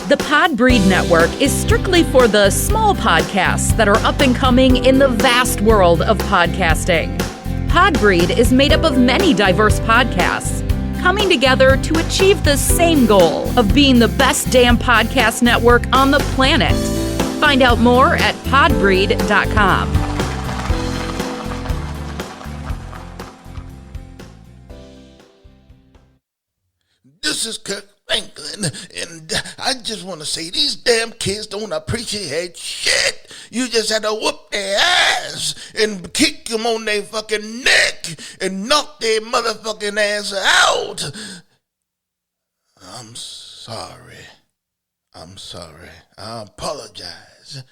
The Podbreed Network is strictly for the small podcasts that are up and coming in the vast world of podcasting. Podbreed is made up of many diverse podcasts coming together to achieve the same goal of being the best damn podcast network on the planet. Find out more at podbreed.com. This is Kirk Franklin, and I just want to say these damn kids don't appreciate shit. You just had to whoop their ass and kick them on their fucking neck and knock their motherfucking ass out. I'm sorry. I apologize.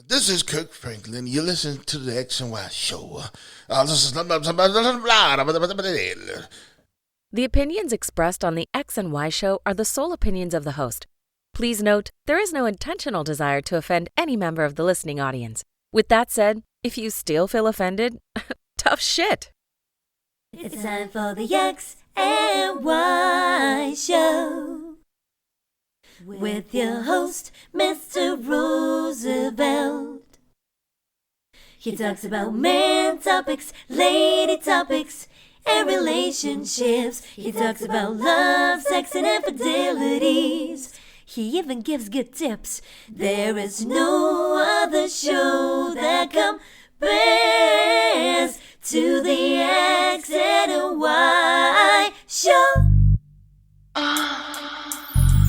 This is Kirk Franklin. You listen to the X and Y show. The opinions expressed on the X and Y show are the sole opinions of the host. Please note, there is no intentional desire to offend any member of the listening audience. With that said, if you still feel offended, tough shit. It's time for the X and Y show with your host, Mr. Roosevelt. He talks about man topics, lady topics, and relationships. He talks about love, sex, and infidelities. He even gives good tips. There is no other show that compares to the X and Y show.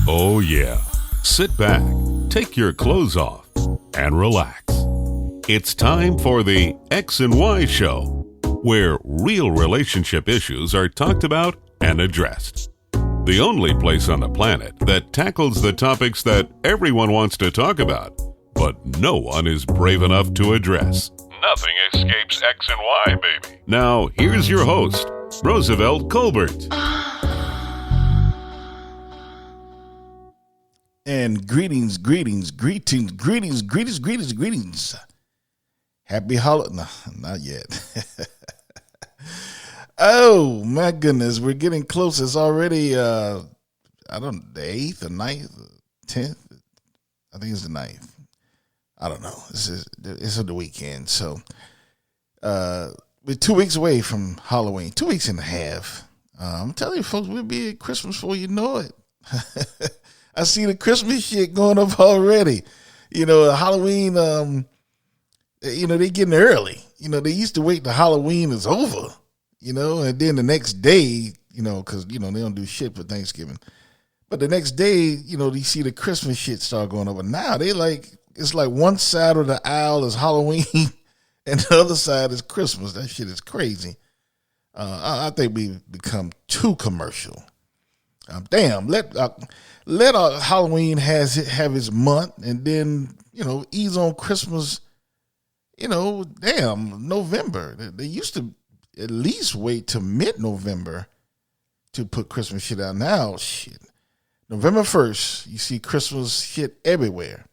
Oh yeah. Sit back, take your clothes off, and relax. It's time for the X and Y show, where real relationship issues are talked about and addressed. The only place on the planet that tackles the topics that everyone wants to talk about, but no one is brave enough to address. Nothing escapes X and Y, baby. Now, here's your host, Roosevelt Colbert. And greetings. Happy holiday. No, not yet. Oh, my goodness. We're getting close. It's already, the 8th or 9th, 10th. I think it's the 9th. I don't know. It's the weekend. So, we're 2 weeks away from Halloween. 2 weeks and a half. I'm telling you, folks, we'll be at Christmas before you know it. I see the Christmas shit going up already. Halloween, they getting early. They used to wait till Halloween is over, and then the next day, because, they don't do shit for Thanksgiving. But the next day, you see the Christmas shit start going up. But now it's like one side of the aisle is Halloween and the other side is Christmas. That shit is crazy. I think we've become too commercial. Damn, let Halloween have its month and then, ease on Christmas, November. They used to at least wait till mid-November to put Christmas shit out. Now, shit, November 1st, you see Christmas shit everywhere.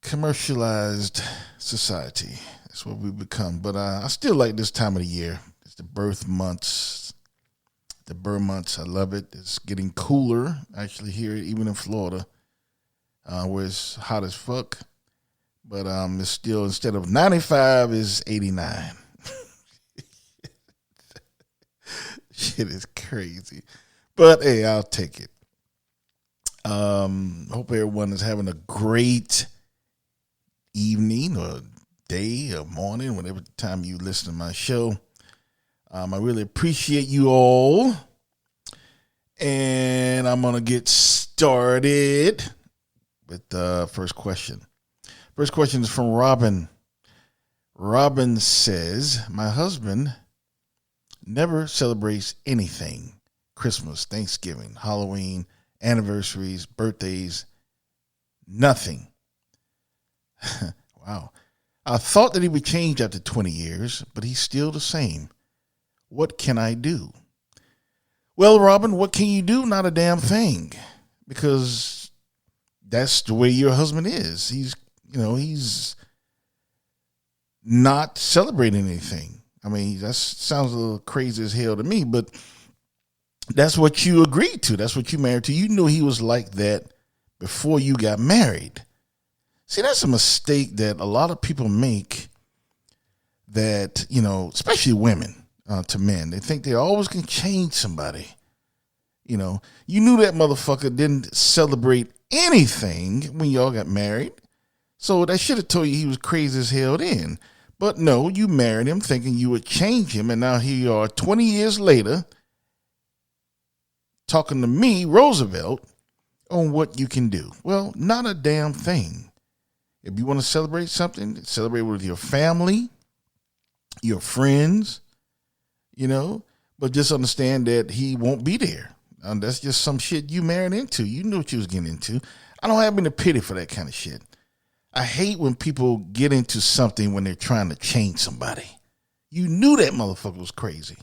Commercialized society. That's what we've become. But I still like this time of the year. It's the birth months. I love it. It's getting cooler, actually, here, even in Florida, where it's hot as fuck. But it's still, instead of 95, is 89. Shit is crazy. But, hey, I'll take it. Hope everyone is having a great evening or day or morning, whatever time you listen to my show. I really appreciate you all. And I'm going to get started with the first question. First question is from Robin. Robin says, my husband never celebrates anything. Christmas, Thanksgiving, Halloween, anniversaries, birthdays, nothing. Wow. I thought that he would change after 20 years, but he's still the same. What can I do? Well, Robin, what can you do? Not a damn thing. Because that's the way your husband is. He's not celebrating anything. I mean, that sounds a little crazy as hell to me, but that's what you agreed to. That's what you married to. You knew he was like that before you got married. See, that's a mistake that a lot of people make that, especially women to men. They think they always can change somebody. You knew that motherfucker didn't celebrate anything when y'all got married. So that should have told you he was crazy as hell then. But no, you married him thinking you would change him. And now here you are 20 years later talking to me, Roosevelt, on what you can do. Well, not a damn thing. If you want to celebrate something, celebrate with your family, your friends, but just understand that he won't be there. That's just some shit you married into. You knew what you was getting into. I don't have any pity for that kind of shit. I hate when people get into something when they're trying to change somebody. You knew that motherfucker was crazy.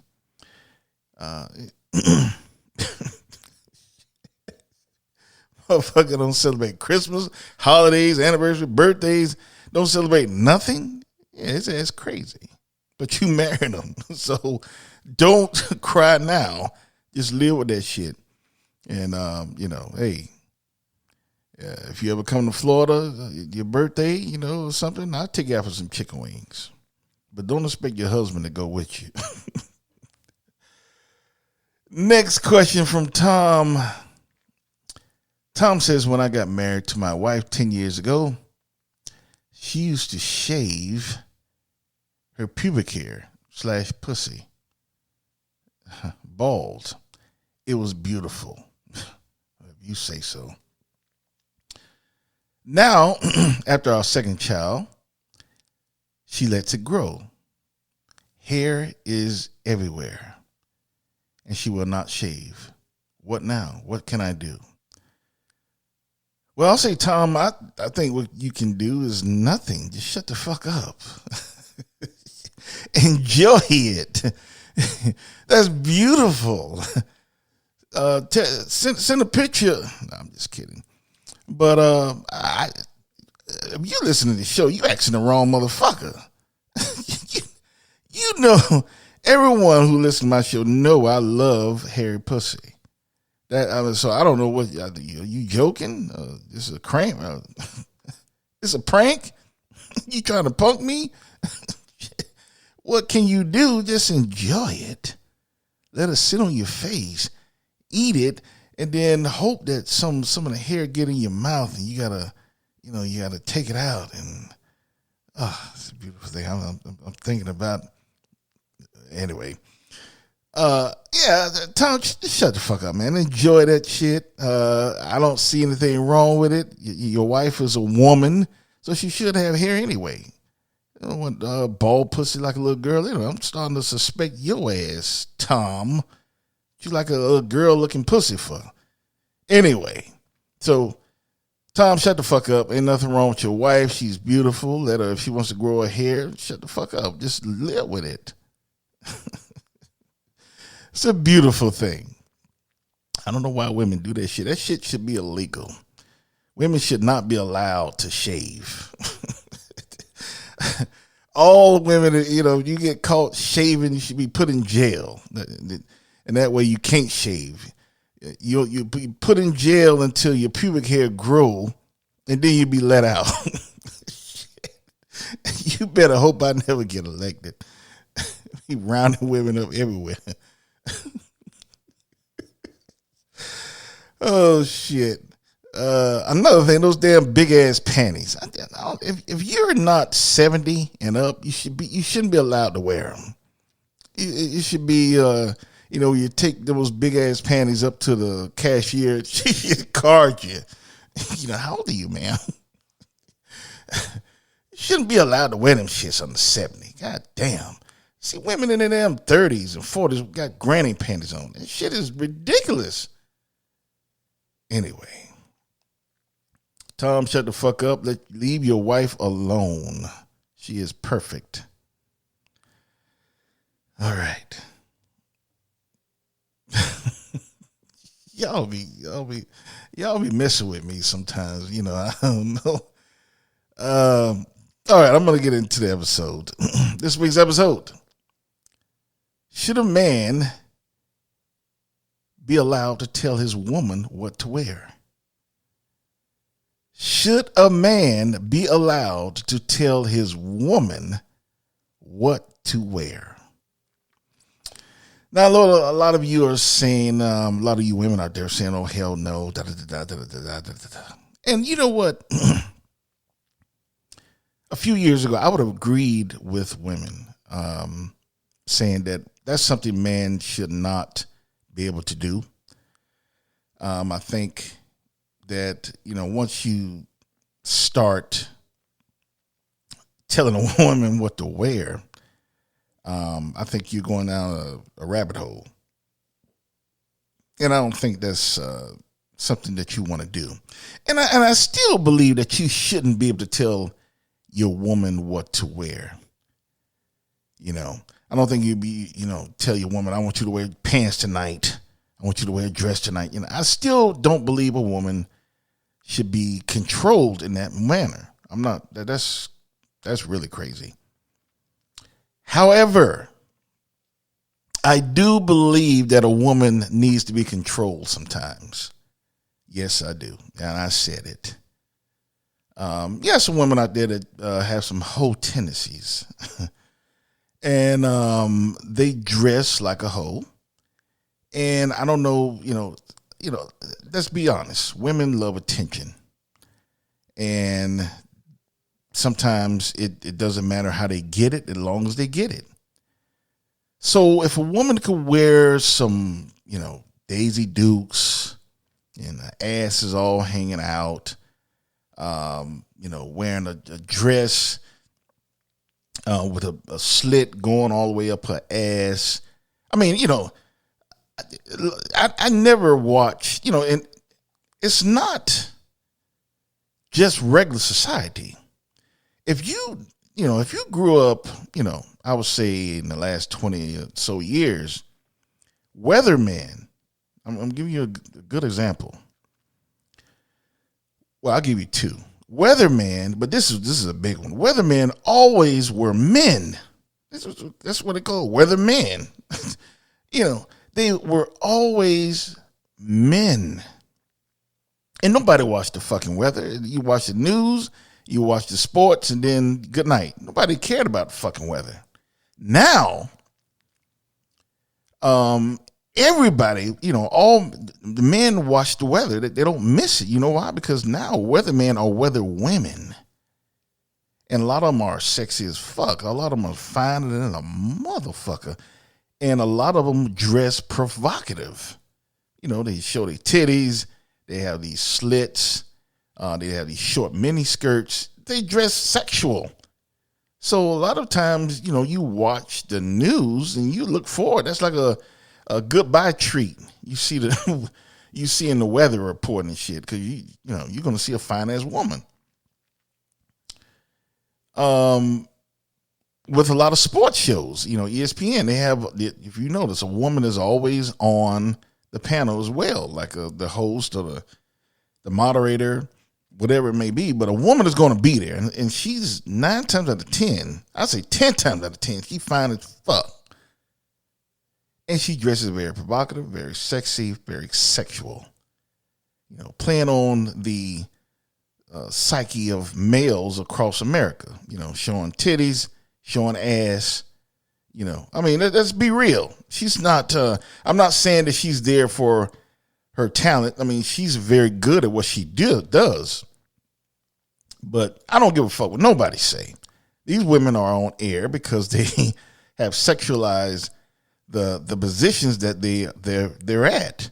Motherfucker don't celebrate Christmas, holidays, anniversary, birthdays. Don't celebrate nothing. Yeah, it's crazy. But you married him. So don't cry now. Just live with that shit. And, hey, if you ever come to Florida, your birthday, or something, I'll take you out for some chicken wings. But don't expect your husband to go with you. Next question from Tom. Tom says, when I got married to my wife 10 years ago, she used to shave her pubic hair / pussy. Bald. It was beautiful. If you say so. Now, after our second child, she lets it grow. Hair is everywhere. And she will not shave. What now? What can I do? Well, I'll say, Tom, I think what you can do is nothing. Just shut the fuck up. Enjoy it. That's beautiful. Send a picture. No, I'm just kidding. But if you listen to the show, you asking the wrong motherfucker. Everyone who listens to my show know I love hairy pussy. So I don't know what you joking. This is a crank. It's a prank. You trying to punk me? What can you do? Just enjoy it. Let it sit on your face. Eat it, and then hope that some of the hair get in your mouth, and you gotta take it out. And it's a beautiful thing. I'm thinking about. Anyway. Tom, just shut the fuck up, man. Enjoy that shit. I don't see anything wrong with it. Your wife is a woman, so she should have hair anyway. You don't want bald pussy like a little girl. I'm starting to suspect your ass, Tom. You like a little girl-looking pussy for. Anyway, so Tom, shut the fuck up. Ain't nothing wrong with your wife. She's beautiful. Let her, if she wants to grow her hair, shut the fuck up. Just live with it. It's a beautiful thing. I don't know why women do that shit. That shit should be illegal. Women should not be allowed to shave. All women, you get caught shaving, you should be put in jail. And that way you can't shave. You be put in jail until your pubic hair grow, and then you be let out. You better hope I never get elected. Be rounding women up everywhere. Oh shit! Another thing, those damn big ass panties. If you're not 70 and up, you shouldn't be allowed to wear them. It should be, you take those big ass panties up to the cashier, she card you. How old are you, man? You shouldn't be allowed to wear them shits under 70. God damn. See, women in their damn 30s and 40s got granny panties on. That shit is ridiculous. Anyway. Tom, shut the fuck up. Leave your wife alone. She is perfect. All right. Y'all be messing with me sometimes. I don't know. All right, I'm gonna get into the episode. This week's episode. Should a man be allowed to tell his woman what to wear? Should a man be allowed to tell his woman what to wear? Now, a lot of you are saying, a lot of you women out there saying, oh, hell no. Da, da, da, da, da, da, da, da. And you know what? A few years ago, I would have agreed with women saying that that's something men should not be able to do. I think that, once you start telling a woman what to wear, I think you're going down a rabbit hole. And I don't think that's something that you want to do. And I still believe that you shouldn't be able to tell your woman what to wear. I don't think you'd be, tell your woman, I want you to wear pants tonight. I want you to wear a dress tonight. I still don't believe a woman should be controlled in that manner. I'm not, that's really crazy. However, I do believe that a woman needs to be controlled sometimes. Yes, I do. And I said it. Some women out there that have some hoe tendencies. And they dress like a hoe. And I don't know, let's be honest. Women love attention. And sometimes it doesn't matter how they get it as long as they get it. So if a woman could wear some, Daisy Dukes and the ass is all hanging out, wearing a dress with a slit going all the way up her ass. I mean, I never watched, and it's not just regular society. If you grew up, I would say in the last 20 or so years, weathermen, I'm giving you a good example. Well, I'll give you two. Weathermen, but this is a big one. Weathermen always were men. That's what they call weathermen. They were always men. And nobody watched the fucking weather. You watch the news, you watch the sports, and then good night. Nobody cared about the fucking weather. Now, everybody, all the men watch the weather. They don't miss it. You know why? Because now weathermen are weather women. And a lot of them are sexy as fuck. A lot of them are finer than a motherfucker. And a lot of them dress provocative. They show their titties. They have these slits. They have these short mini skirts. They dress sexual. So a lot of times, you watch the news and you look forward. That's like a goodbye treat. You see in the weather report and shit, because you're gonna see a fine ass woman. With a lot of sports shows, ESPN, they have, if you notice, a woman is always on the panel as well, like the host or the moderator, whatever it may be. But a woman is going to be there, and she's 9 times out of 10, I say 10 times out of 10, she fine as fuck. And she dresses very provocative, very sexy, very sexual. Playing on the psyche of males across America. Showing titties, showing ass. Let's be real. She's not. I'm not saying that she's there for her talent. She's very good at what she does. But I don't give a fuck what nobody say. These women are on air because they have sexualized the positions that they're at.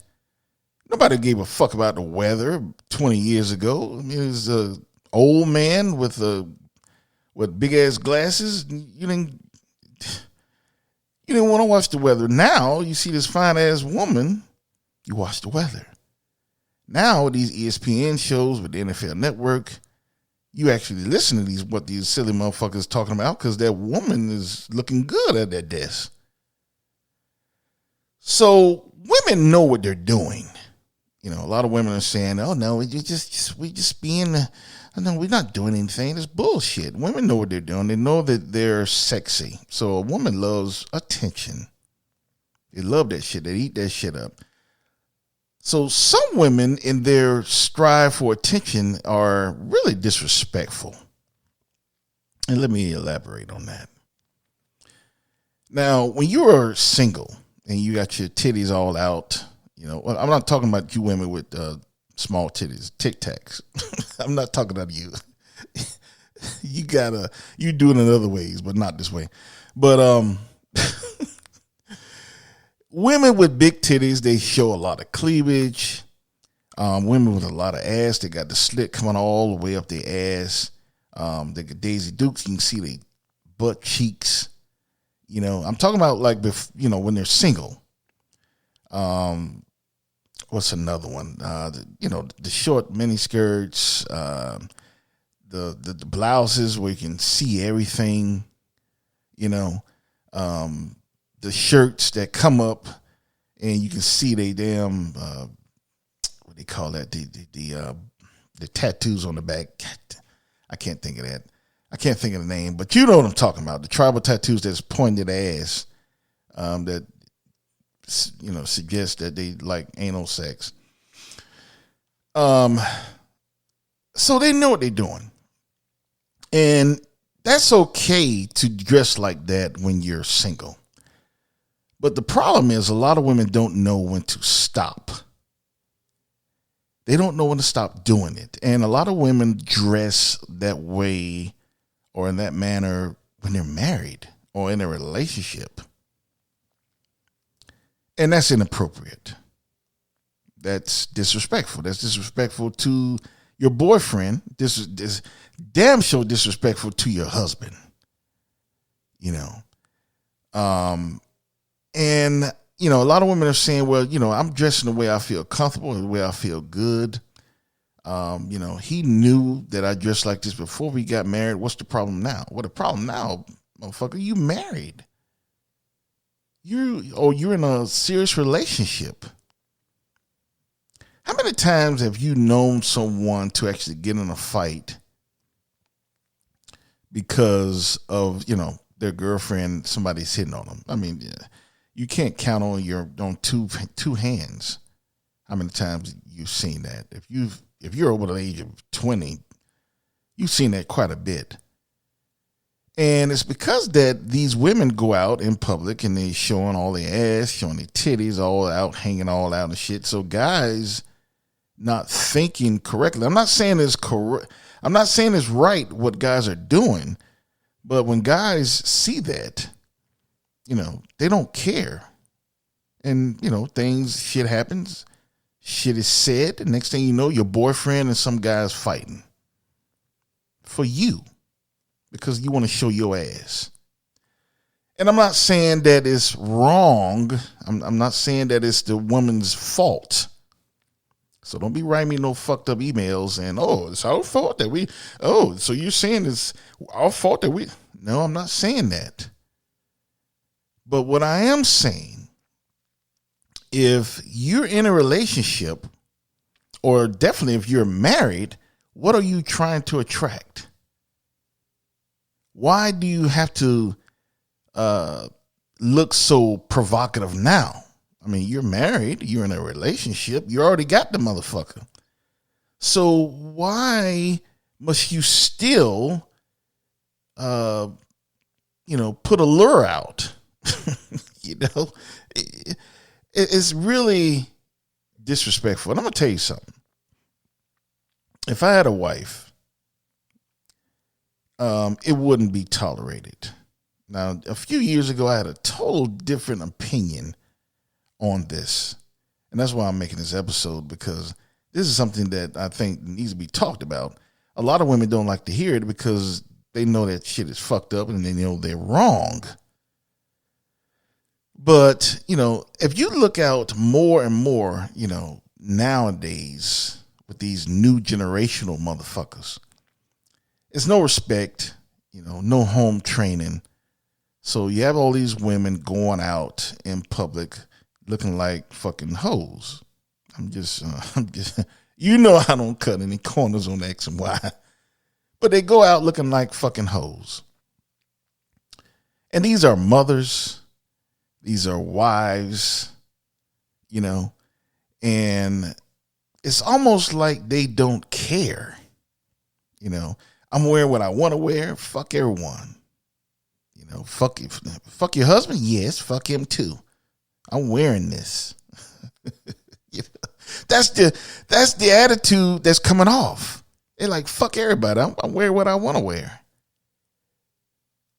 Nobody gave a fuck about the weather 20 years ago. It was an old man with big ass glasses. You didn't want to watch the weather. Now you see this fine ass woman, you watch the weather. Now these ESPN shows with the NFL Network, you actually listen to what these silly motherfuckers talking about, because that woman is looking good at that desk. So women know what they're doing. A lot of women are saying, "Oh no, we just being, no, we're not doing anything. It's bullshit." Women know what they're doing. They know that they're sexy. So a woman loves attention. They love that shit. They eat that shit up. So some women in their strive for attention are really disrespectful. And let me elaborate on that. Now, when you are single and you got your titties all out, well, I'm not talking about you women with small titties, Tic Tacs. I'm not talking about you. You do it in other ways, but not this way. But women with big titties, they show a lot of cleavage. Women with a lot of ass, they got the slit coming all the way up their ass. They got Daisy Dukes, you can see their butt cheeks. I'm talking about like, when they're single. What's another one? The short mini skirts, the blouses where you can see everything, the shirts that come up and you can see they damn, what they call that? The tattoos on the back. I can't think of that. I can't think of the name, but you know what I'm talking about. The tribal tattoos that's pointed ass, that, suggest that they like anal sex. So they know what they're doing. And that's okay to dress like that when you're single. But the problem is a lot of women don't know when to stop. They don't know when to stop doing it. And a lot of women dress that way or in that manner when they're married or in a relationship. And that's inappropriate. That's disrespectful. That's disrespectful to your boyfriend. This is damn sure disrespectful to your husband. And a lot of women are saying, well, I'm dressing the way I feel comfortable, the way I feel good. He knew that I dressed like this before we got married. What's the problem now? Well, the problem now, motherfucker, you married. You're in a serious relationship. How many times have you known someone to actually get in a fight because of, their girlfriend, somebody's hitting on them? I mean, you can't count on two hands how many times you've seen that. If you're over the age of 20, you've seen that quite a bit. And it's because that these women go out in public and they showing all their ass, showing their titties all out, hanging all out and shit. So guys not thinking correctly. I'm not saying it's correct. I'm not saying it's right what guys are doing. But when guys see that, they don't care. And, shit happens. Shit is said. The next thing you know, your boyfriend and some guy's fighting for you because you want to show your ass. And I'm not saying that it's wrong. I'm not saying that it's the woman's fault. So don't be writing me no fucked up emails and, it's our fault that so you're saying it's our fault that no, I'm not saying that. But what I am saying, if you're in a relationship, or definitely if you're married, what are you trying to attract? Why do you have to look so provocative now? I mean, you're married, you're in a relationship, you already got the motherfucker. So why must you still, put a lure out? It's really disrespectful. And I'm going to tell you something. If I had a wife, it wouldn't be tolerated. Now, a few years ago, I had a total different opinion on this. And that's why I'm making this episode, because this is something that I think needs to be talked about. A lot of women don't like to hear it because they know that shit is fucked up and they know they're wrong. But, if you look out more and more, nowadays with these new generational motherfuckers, it's no respect, no home training. So you have all these women going out in public looking like fucking hoes. I'm just, I don't cut any corners on X and Y, but they go out looking like fucking hoes. And these are mothers. These are wives, And it's almost like they don't care. You know, I'm wearing what I want to wear. Fuck everyone. You know, fuck your husband. Yes, fuck him too. I'm wearing this. You know, that's the attitude that's coming off. They're like, fuck everybody. I'm wearing what I want to wear.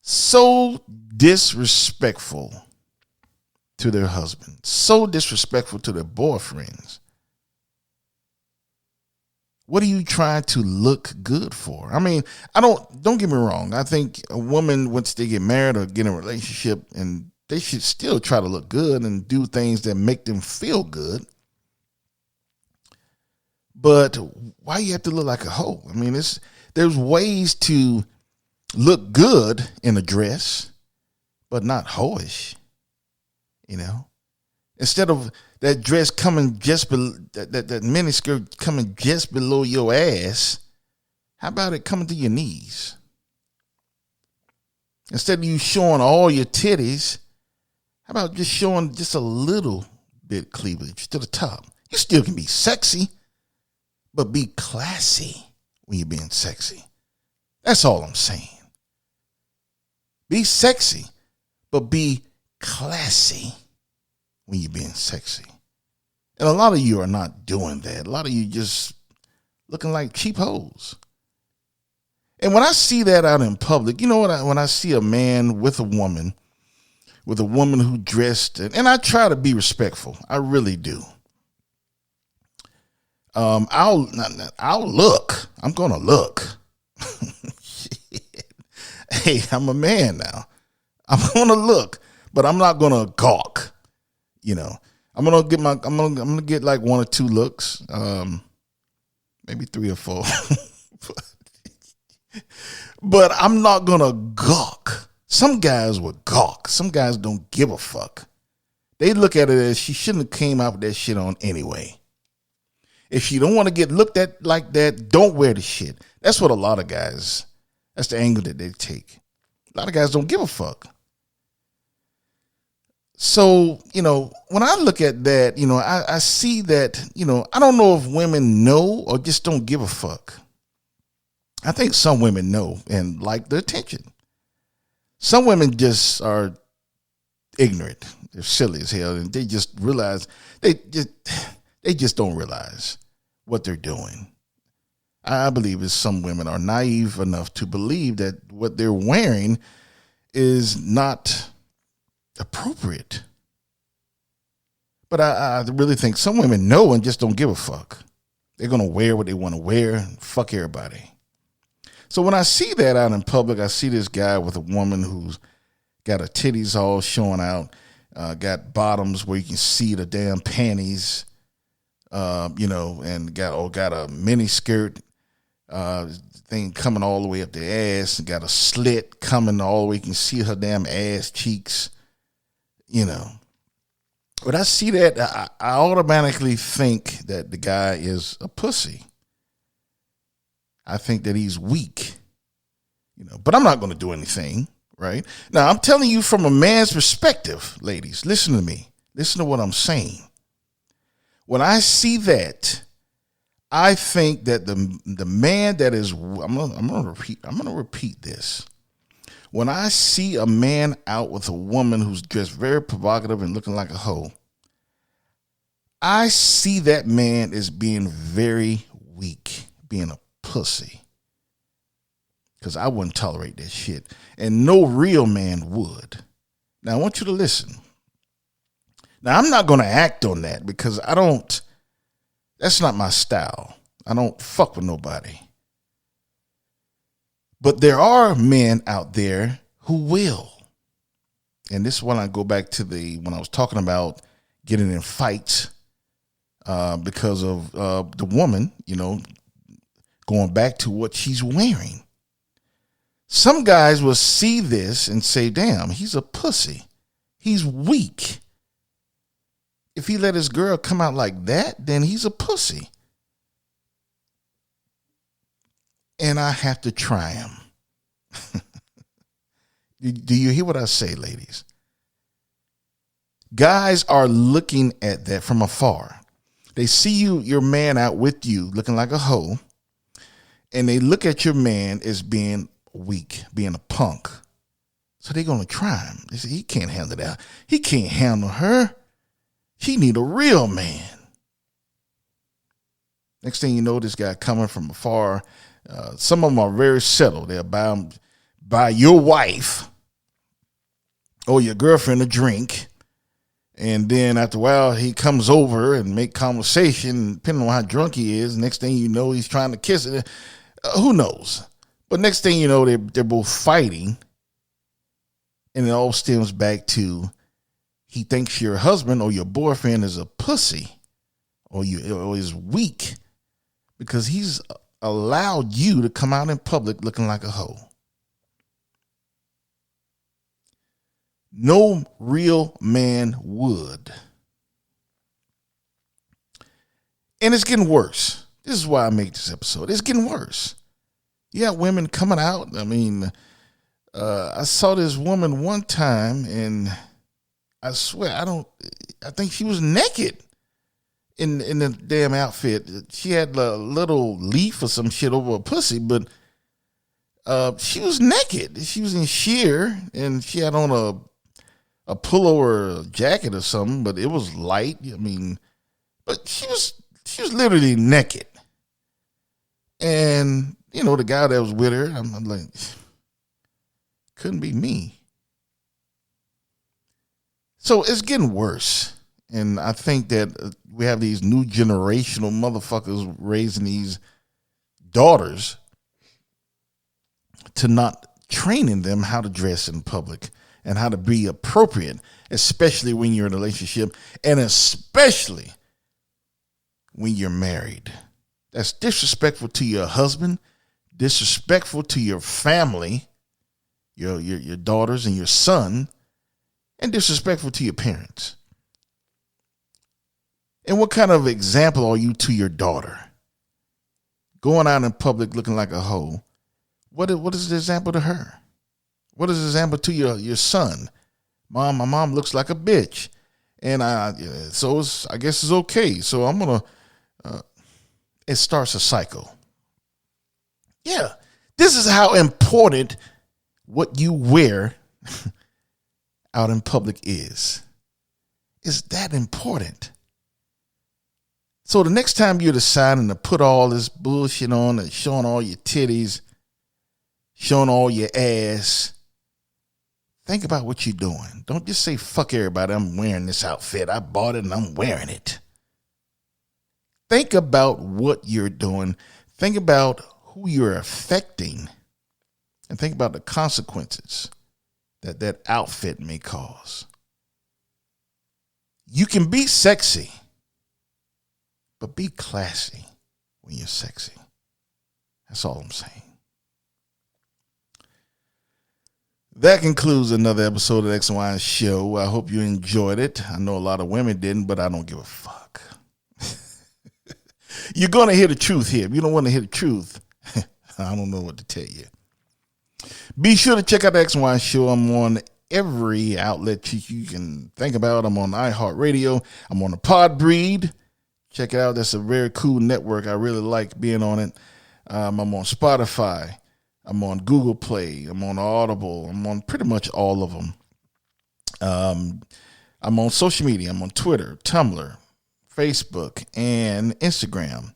So disrespectful to their husband. So disrespectful to their boyfriends. What are you trying to look good for? I mean, don't get me wrong. I think a woman, once they get married or get in a relationship, and they should still try to look good and do things that make them feel good. But why you have to look like a hoe? I mean, there's ways to look good in a dress, but not hoish. You know, instead of that dress coming just below, that miniskirt coming just below your ass, how about it coming to your knees? Instead of you showing all your titties, how about just showing just a little bit cleavage to the top? You still can be sexy, but be classy when you're being sexy. That's all I'm saying. Be sexy, but be classy when you're being sexy. And a lot of you are not doing that. A lot of you just looking like cheap hoes. And when I see that out in public, you know what? When I see a man with a woman who dressed, and I try to be respectful. I really do. I'll look. I'm gonna look. Hey, I'm a man now. I'm gonna look, but I'm not gonna gawk. You know, I'm gonna get like one or two looks, maybe 3 or 4. But I'm not gonna gawk. Some guys will gawk. Some guys don't give a fuck. They look at it as she shouldn't have came out with that shit on anyway. If you don't want to get looked at like that, don't wear the shit. That's what a lot of guys, that's the angle that they take. A lot of guys don't give a fuck. So, you know, when I look at that, you know, I see that, you know, I don't know if women know or just don't give a fuck. I think some women know and like the attention. Some women just are ignorant. They're silly as hell, and they just realize they just don't realize what they're doing. I believe that some women are naive enough to believe that what they're wearing is not appropriate. But I really think some women know and just don't give a fuck. They're going to wear what they want to wear and fuck everybody. So when I see that out in public, I see this guy with a woman who's got her titties all showing out, got bottoms where you can see the damn panties, you know, and got a mini skirt thing coming all the way up the ass, and got a slit coming all the way. You can see her damn ass cheeks, you know. When I see that, I automatically think that the guy is a pussy. I think that he's weak, you know, but I'm not going to do anything, right? Now, I'm telling you from a man's perspective, ladies, listen to me. Listen to what I'm saying. When I see that, I think that the man that is, I'm gonna repeat this. When I see a man out with a woman who's dressed very provocative and looking like a hoe, I see that man as being very weak, being a pussy. Because I wouldn't tolerate that shit. And no real man would. Now, I want you to listen. Now, I'm not going to act on that because that's not my style. I don't fuck with nobody. But there are men out there who will. And this is when I go back to when I was talking about getting in fights because of the woman, you know, going back to what she's wearing. Some guys will see this and say, damn, he's a pussy. He's weak. If he let his girl come out like that, then he's a pussy. And I have to try him. Do you hear what I say, ladies? Guys are looking at that from afar. They see your man out with you looking like a hoe, and they look at your man as being weak, being a punk. So they're going to try him. They say, he can't handle that. He can't handle her. She need a real man. Next thing you know, this guy coming from afar. Some of them are very settled. They'll buy your wife or your girlfriend a drink. And then after a while, he comes over and make conversation. Depending on how drunk he is, next thing you know, he's trying to kiss it. Who knows? But next thing you know, they're both fighting. And it all stems back to he thinks your husband or your boyfriend is a pussy or is weak because he's allowed you to come out in public looking like a hoe. No real man would. And it's getting worse. This is why I make this episode. It's getting worse. You got women coming out. I mean, I saw this woman one time, and I swear, I think she was naked in the damn outfit. She had a little leaf or some shit over her pussy, but she was naked. She was in sheer, and she had on a pullover or a jacket or something, but it was light. I mean, but she was literally naked. And, you know, the guy that was with her, I'm like, couldn't be me. So it's getting worse. And I think that we have these new generational motherfuckers raising these daughters to not training them how to dress in public and how to be appropriate, especially when you're in a relationship and especially when you're married. That's disrespectful to your husband, disrespectful to your family, your daughters and your son, and disrespectful to your parents. And what kind of example are you to your daughter? Going out in public looking like a hoe. What is the example to her? What is the example to your son? Mom, my mom looks like a bitch. And I guess it's okay. So I'm going to, it starts a cycle. Yeah. This is how important what you wear out in public is. It's that important. So the next time you're deciding to put all this bullshit on and showing all your titties, showing all your ass, think about what you're doing. Don't just say, fuck everybody, I'm wearing this outfit. I bought it and I'm wearing it. Think about what you're doing. Think about who you're affecting. And think about the consequences that outfit may cause. You can be sexy, but be classy when you're sexy. That's all I'm saying. That concludes another episode of X and Y Show. I hope you enjoyed it. I know a lot of women didn't, but I don't give a fuck. You're going to hear the truth here. If you don't want to hear the truth, I don't know what to tell you. Be sure to check out the X and Y Show. I'm on every outlet you can think about. I'm on iHeartRadio. I'm on the Podbreed. Check it out. That's a very cool network. I really like being on it. I'm on Spotify. I'm on Google Play. I'm on Audible. I'm on pretty much all of them. I'm on social media. I'm on Twitter, Tumblr, Facebook, and Instagram.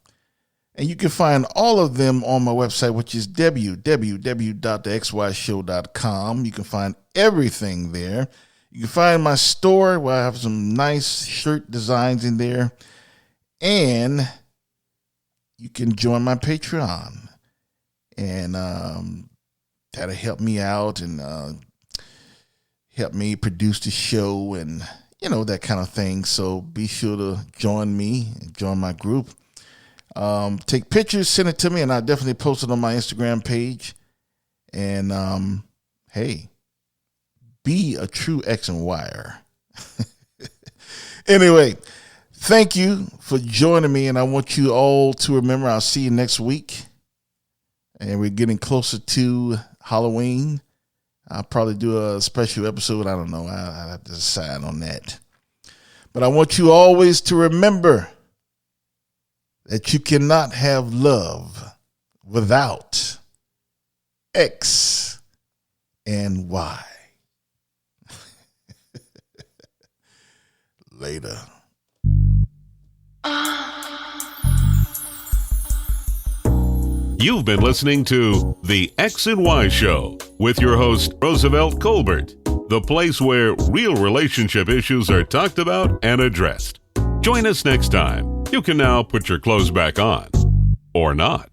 And you can find all of them on my website, which is www.thexyshow.com. You can find everything there. You can find my store where I have some nice shirt designs in there. And you can join my Patreon. And that'll help me out and help me produce the show and, you know, that kind of thing. So be sure to join me and join my group. Take pictures, send it to me, and I'll definitely post it on my Instagram page. And, hey, be a true X and Y'er. Anyway, thank you for joining me, and I want you all to remember I'll see you next week. And we're getting closer to Halloween. I'll probably do a special episode. I don't know. I'll have to decide on that. But I want you always to remember that you cannot have love without X and Y. Later. You've been listening to The X and Y Show with your host, Roosevelt Colbert, the place where real relationship issues are talked about and addressed. Join us next time. You can now put your clothes back on. Or not.